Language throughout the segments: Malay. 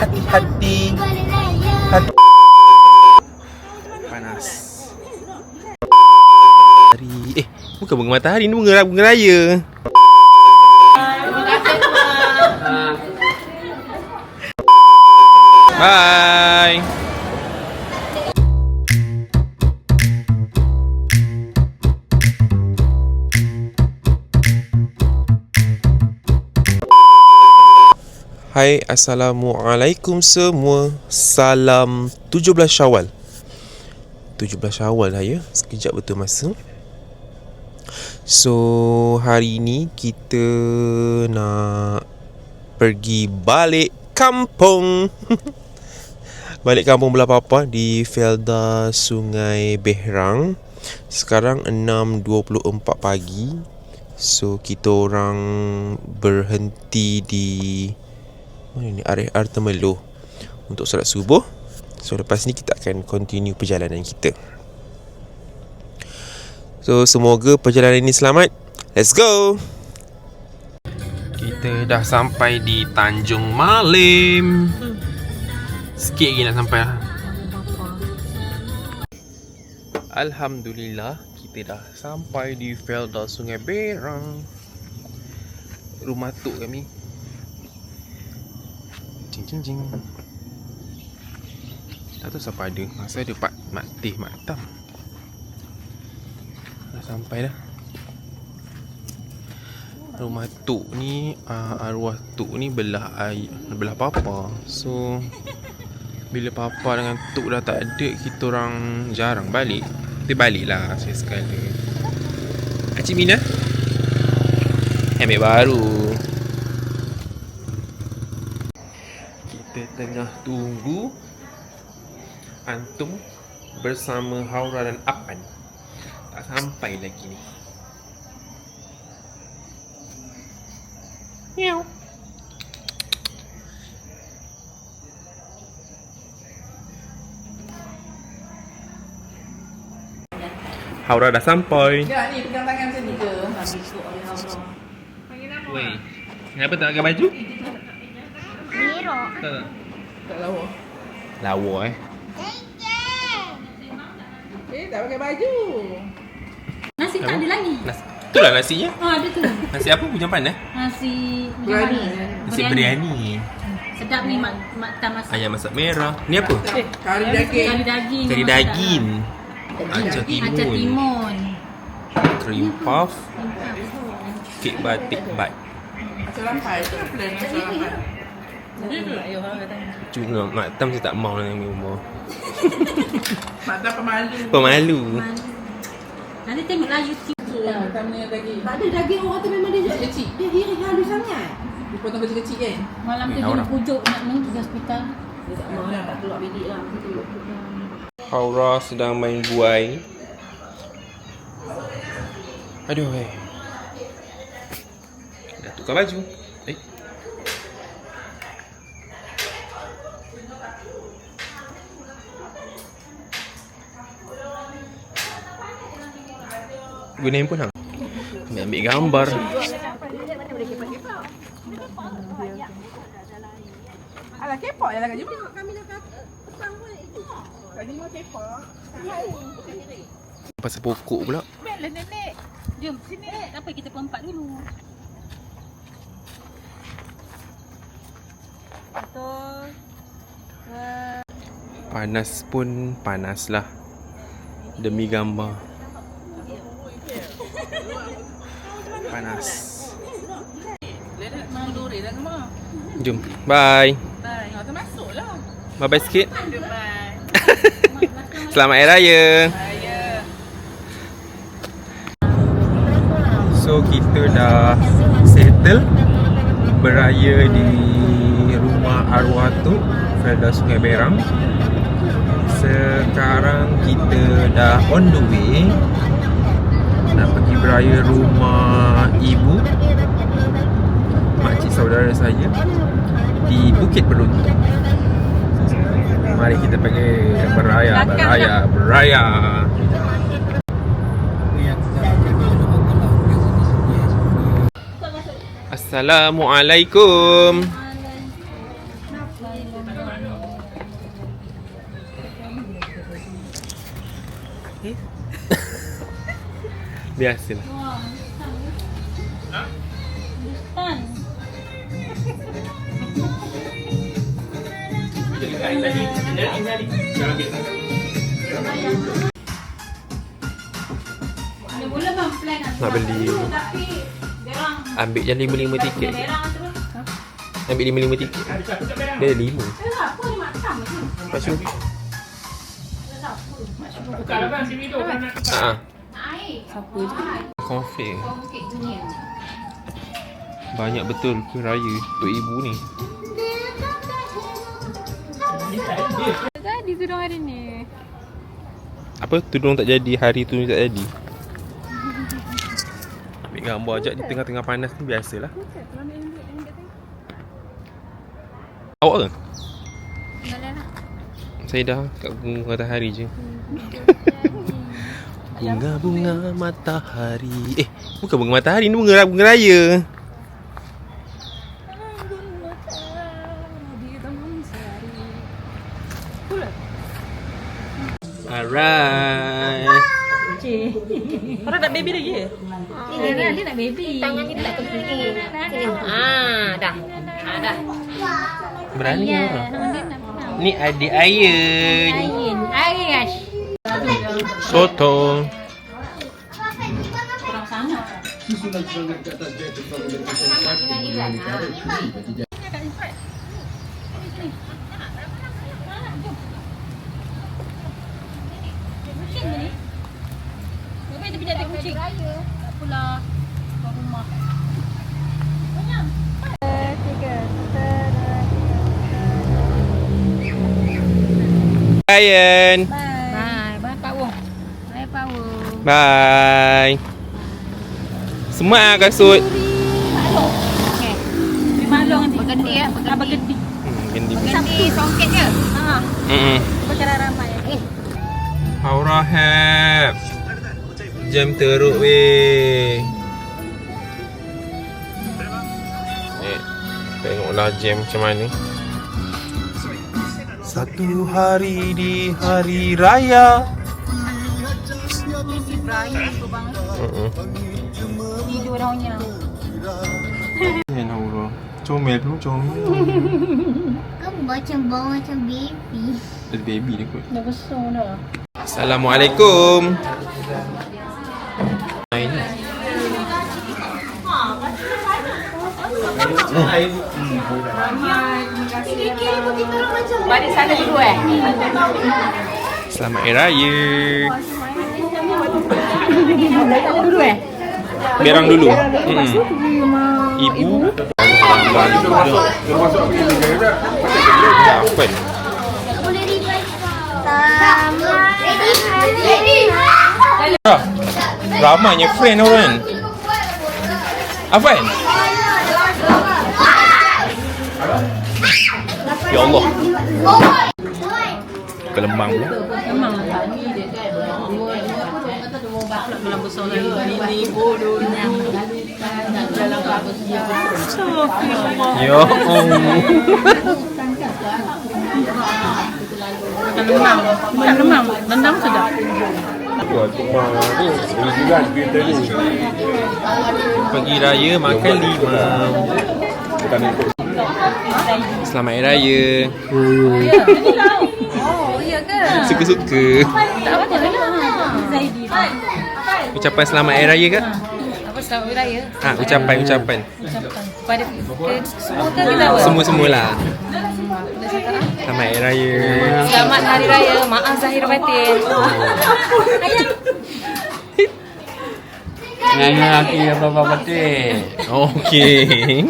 hati-hati. Panas. Hari bukan bunga matahari ni, bunga raya. Bye. Hai, Assalamualaikum semua. Salam 17 Syawal. 17 Syawal lah ya. Sekejap betul masa. So, hari ni kita nak pergi balik kampung. Balik kampung belah papa di Felda Sungai Berang. Sekarang 6.24 pagi. So, kita orang berhenti di mana ni, area Temeloh untuk solat subuh. So lepas ni kita akan continue perjalanan kita. So semoga perjalanan ini selamat. Let's go. Kita dah sampai di Tanjung Malim. Sikit lagi nak sampai lah. Alhamdulillah, kita dah sampai di Felda Sungai Berang. Rumah tok kami. Jing. Tak tahu siapa ada. Masa ada Pak Mak Teh Mak Tam. Dah sampai dah. Rumah tok ni, arwah tok ni belah papa. So bila papa dengan tok dah tak ada, kita orang jarang balik. Kita balik lah sekali. Cik Mina ambil baru. Kita tengah tunggu Antum bersama Haura dan Apan. Tak sampai lagi ni. Miau. Haura dah sampai. Ya, ni pegang tangan macam ni ke? Panggil nama. Weh, kenapa tak pakai baju? Merah. Tak lawa. Lawa Tak pakai baju. Nasi tak ada lagi. Itulah nasinya. Ada tu. Nasi apa? Bujang panas? Nasi Biryani. Nasi biryani. Sedap ni mak tak masak. Ayam masak merah. Ni apa? Kari daging. Kari daging. Kari daging. Acar Acar timun. timun. Cream puff. Kek batik bat. Macam lampai. Itu lah plan macam lampai. Cuma Mak Tam saya tak mau dengan umur. Mak tak pemalu. Pemalu. Nanti tengoklah YouTube. Tak punya daging. Tak ada daging orang tu memang dia Kecil. dia iring halus sangat. Dia potong kecil-kecil kan? Malam tu Haura. dia pujuk nak pergi hospital. Dia tak mahu lah, tak keluar bilik lah. Haura sedang main buai. Aduh dah tukar baju. Guna handphone hang. Ambil gambar. Alah, kepok je lah Kak Jumlah. Kami nak petang pun itu. Kak Jumlah kepok. Pasal pokok pula. Baiklah nenek. Jom sini. Apa kita perempat dulu. Betul. Panas pun panas lah. Demi gambar. Panas. Lenak menguluri dah semua. Jom. Bye. Bye. Termasuk lah. Bye-bye sikit. Bye. Selamat Hari Raya. Raya. So kita dah settle beraya di rumah arwah tu Felda Sungai Berang. Sekarang kita dah on the way nak pergi beraya rumah ibu makcik saudara saya di Bukit Beruntung. Mari kita pergi beraya. Assalamualaikum. Biasalah. Wah, Hindustan. Mula bang plan Nak beli. tapi berang. Ambil je 5 tiket. Berang tu. Ambil 5 tiket. Dia ada 5. Apa ni macam tu? Lepas tu. Haa. Siapa je? Konfir. Bukit dunia. Banyak betul kuih raya untuk ibu ni. Jadi tudung hari ni. Apa? Tudung tak jadi, hari tu tak jadi. Ambil gambar ajak di tengah-tengah panas ni biasalah. Awak ke? Saya dah kat bunga matahari je. Bunga-bunga matahari. Bukan bunga matahari ni, bunga raya. Alright. Orang nak baby lagi ya? Dia nak baby. Tangan ni tak tepi. Dah. Dah. Berani Ya, orang. dia nak kenal. Ni adik ayah. Air guys. Soto. Kurang sangat. Tapi dia ada kucing. Tak pula ke rumah. Ryan. Bye. Bye Pak Wong. Bye Pak Wong. Bye. Semua kasut. Okey. Terima kasih nanti. Bergendi ya. Bergendi. Gendi. Bergendi songket je. Ha. Bercara ramai. Aura have. Jam teruk weh. Tengoklah jam macam mana. Satu hari di hari raya. Tidur daunnya. Ya Aura. Comel tu comel. Kau macam bau macam baby. Ada baby dia kot. Dah besar dah. Assalamualaikum. Ini. Balik sana dulu Selamat Hari Raya. Dulu Berang dulu. Ibu. Apa ni? Ramainya friend orang. Afan. Ya Allah. Kelembang pula. Memang Malam besar lagi ini bodoh dalam kamus dia. Ya Allah. Makan lemang. Rendam sedap. Pagi raya makan limau. Selamat Hari Raya. Oh, iya ke? Suka-suka. Tak apa lah. Zaidi. Ucapan selamat Hari Raya ke? Apa selamat Hari Raya? Ucapan. Ucapan kepada semua kan kita apa? Semua-semualah. Selamat Hari Raya. Selamat Hari Raya. Maaf zahir batin. Nyanyi lagi apa-apa betul. Okey.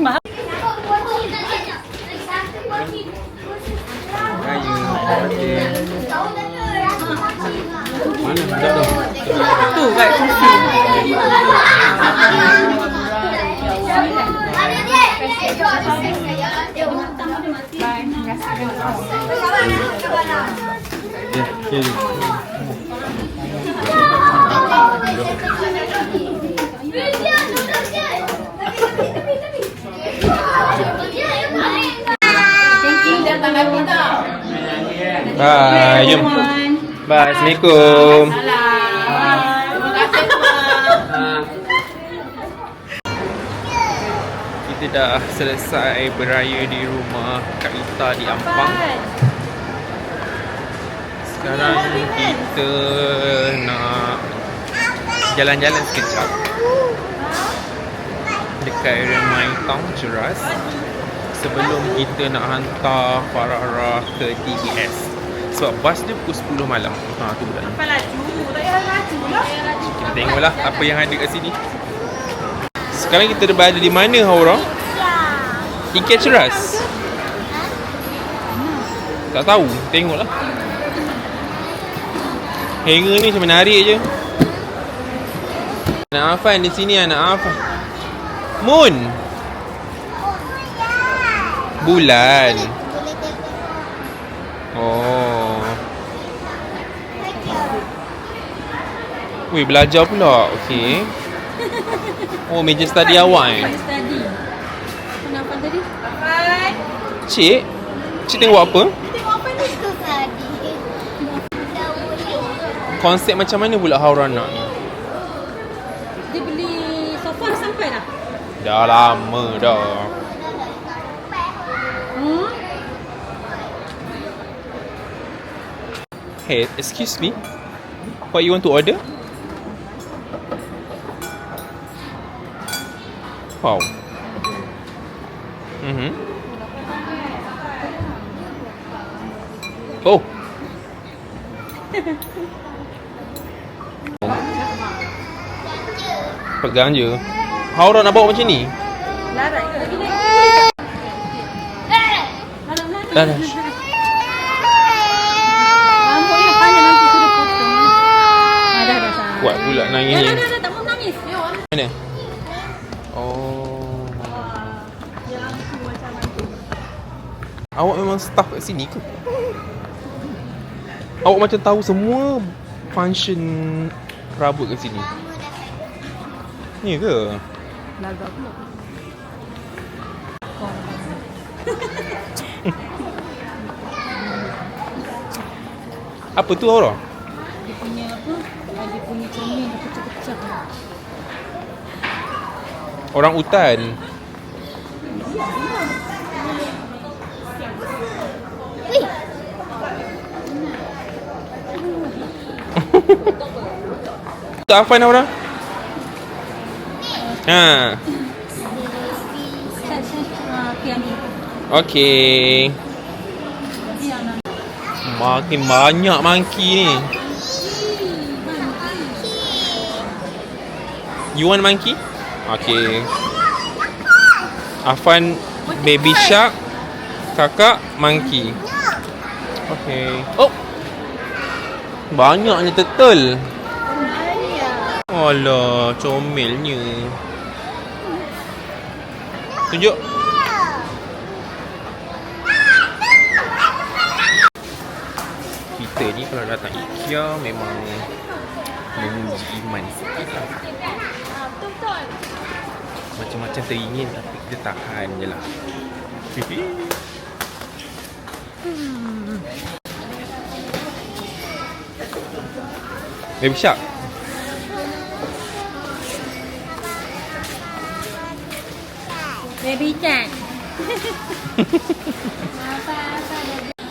Tu kat kursi. Thank you datang kita. Bye. Jom. Bye. Assalamualaikum. Kita dah selesai beraya di rumah Kak Ita di Ampang. Sekarang kita nak jalan-jalan sekejap dekat area Maitong, Ceras, sebelum kita nak hantar Farah ke TBS. Sebab bas dia pukul 10 malam. Tu budak ni. Apa laju? Tak payah laju lah. Kita tengoklah apa yang ada kat sini. Sekarang kita berada di mana, Haura? IKEA Ceras? Tak tahu, tengoklah. Hanger ni macam menarik je. Anak Afan di sini, anak Afan. Moon. Bulan. Oh. Weh, belajar pula. Okey. Oh, meja study awak Study. Kenapa tadi? Cik? Cik tengok apa? Konsep macam mana pula Haura nak ni? Dia beli sofa dah sampai dah. Dah lama dah. Hey, excuse me. What you want to order? Wow. Oh. Pegang je. Haura nak bawa macam ni? Larat ke? Dah dah. Rambut dia panjang nanti suruh potong. Dah sah. Kuat pula nangis ni. Dah tak mau nangis. Mana? Oh. Awak memang staff kat sini ke? Awak macam tahu semua function perabot kat sini. Ni ke? Lagak pula. Apa tu Haura? Dia punya apa? Dia punya cermin dah pecah-pecah. Orang hutan. Tak Afan Haura? Ha. Okey. Makin banyak monkey ni. You want monkey? Okay. Afan baby shark, kakak monkey. Okay. Oh. Banyaknya turtle. Alah, comelnya. Tunjuk. Kita ni kalau datang IKEA memang menguji iman sikit lah. Macam-macam teringin tapi kita tahan je lah. Baby shark. Baby cat.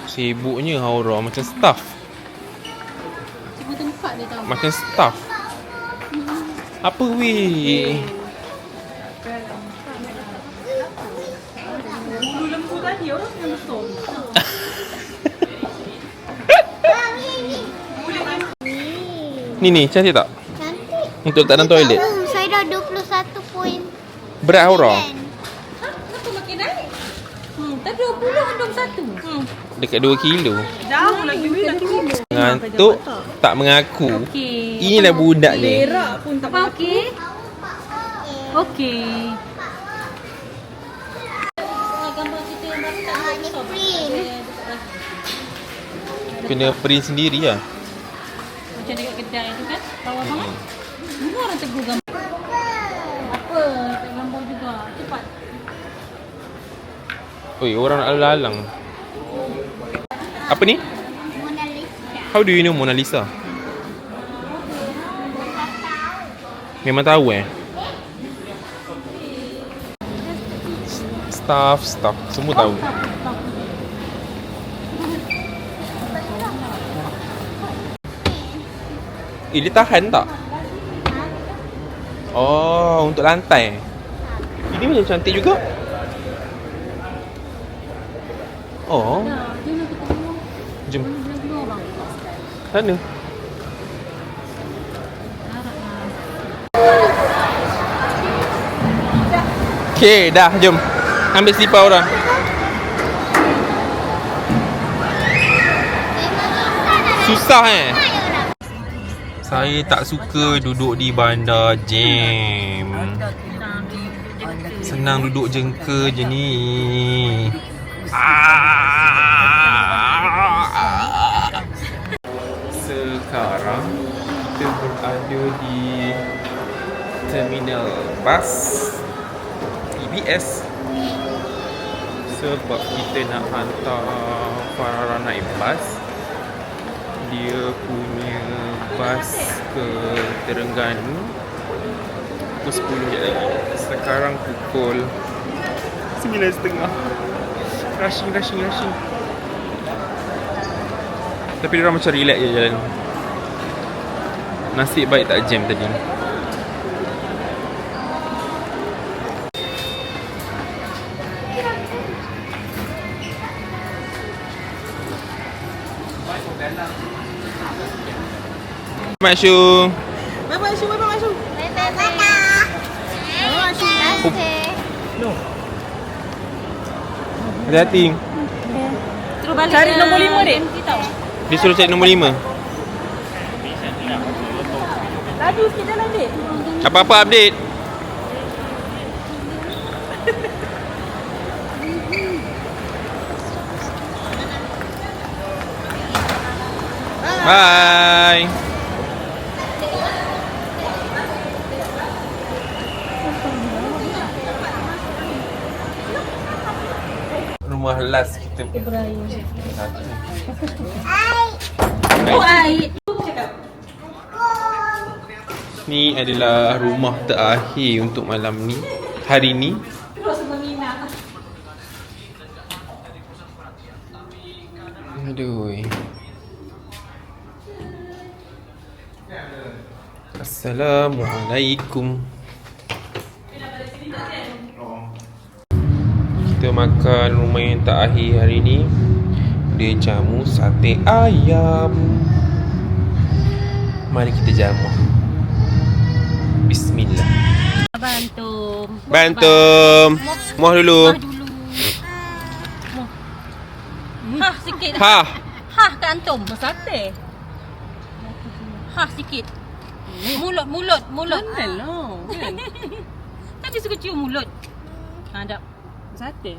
Sibuknya Haura macam staff. Cuba tempat dia tahu. Macam staff. Apa weh? Bulu lembu tadi orang yang besar. Ni cantik tak? Cantik. Untuk letak dalam toilet. Saya dah 21 poin. Berat Haura? Kenapa makin naik? Tadi 20 andong 1. Dekat 2 kilo. Jauh lagi weh nak turun. Ngantuk tak mengaku. Okey. Inilah budak ni. Berak pun tak Apa okey? Okey. Gambar kita yang datang Ni print. Kena print sendiri lah. Macam dekat kedai tu kan? Bawah banget. Semua orang tegur gambar. Apa? Tak gambar juga. Cepat. Oi, orang nak lalang. Apa ni? Mona Lisa. How do you know Mona Lisa? Memang tahu Staff semua tahu. Dia tahan tak? Oh, untuk lantai. Ini macam cantik juga. Oh, jom. Sana. Okay, dah, jom. Ambil slipper orang. Susah Saya tak suka duduk di bandar jam. Senang duduk jengka je ni. Sekarang kita berada di terminal bas EBS sebab kita nak hantar Farah naik bas. Dia punya bas ke Terengganu pukul 10 je lagi. Sekarang pukul 9.30. Rushing. Tapi dia orang macam relax je jalan. Nasib baik tak jam tadi. Masuk. Hati-hati. Terus balik. Cari nombor 5 dek. Dia suruh cari nombor 5. Laju sikit jalan dek. Apa-apa update. Bye. Rumah last kita. Ni adalah rumah terakhir untuk malam ni. Hari ni. Aduh. Assalamualaikum. Kita makan rumah yang terakhir hari ni. Dia jamu sate ayam. Mari kita jamu. Bismillah. Bantum. Muah dulu. Hah sikit. Ha. Hah kat antum. Sate. Hah sikit. Mulut. Hello. Tadi suka cium mulut. Ada Sate.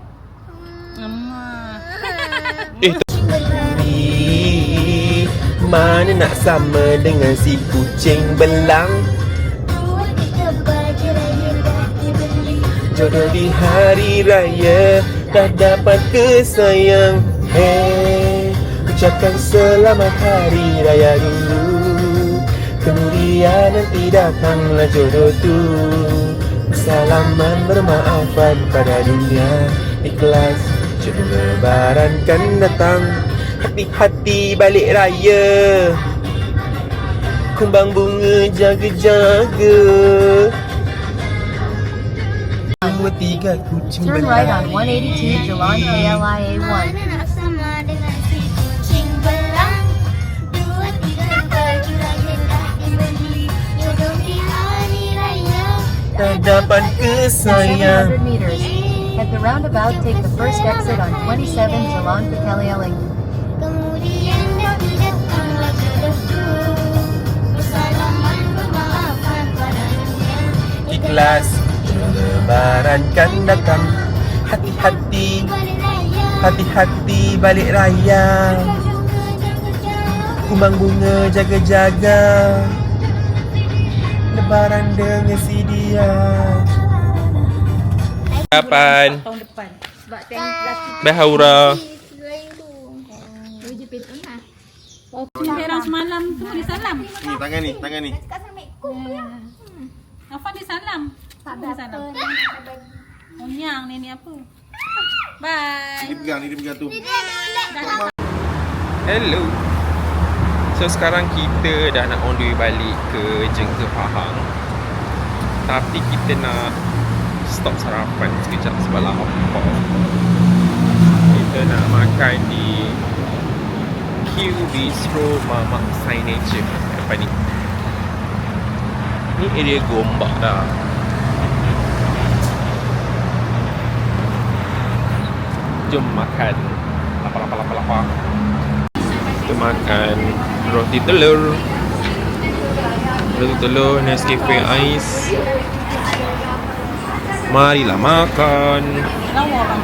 Mana nak sama dengan si kucing belang. Jodoh di hari raya dah dapat ke sayang. Hey, ucapkan selamat hari raya dulu. Kemudian nanti datanglah jodoh tu. Salaman bermaafan pada dunia. Ikhlas jodoh lebaran kan datang. Hati-hati balik raya. Kembang bunga jaga-jaga. 2, 3 kucing Turn right on 182 Jalan KLIA 1. Mana nak sama dengan si kucing belang. 2, 3 baju raya dah dibeli. Jodoh di hari raya. tak dapat ke sayang. 700 meters. At the roundabout, take the first exit on 27 Jalan Pekalialing. Kemudian nanti datanglah jodoh tu. Bersalaman bermaafan pada dunia. Ikhlas jodoh lebaran kan datang. Hati-hati, Balik raya. hati-hati balik raya. Kumbang bunga jaga-jaga. Lebaran dengan si dia. Kapan? tahun depan. Sebab tengok last Bahaura. Yang semalam tu di salam. Ni tangan ni. Apa di salam? Tak ada salam. Onyang ni apa? Bye. Ni dia pegang tu. Hello. So sekarang kita dah nak on the way balik ke Jengke Pahang. Tapi kita nak stop sarapan sekejap sebab lapar. Kita nak makan di Q Bistro Mamak Signature depan ni. Ni area Gombak dah. Jom makan. Lapar. Kita makan roti telur, Nescafe Ais. Marilah makan. Lawa orang.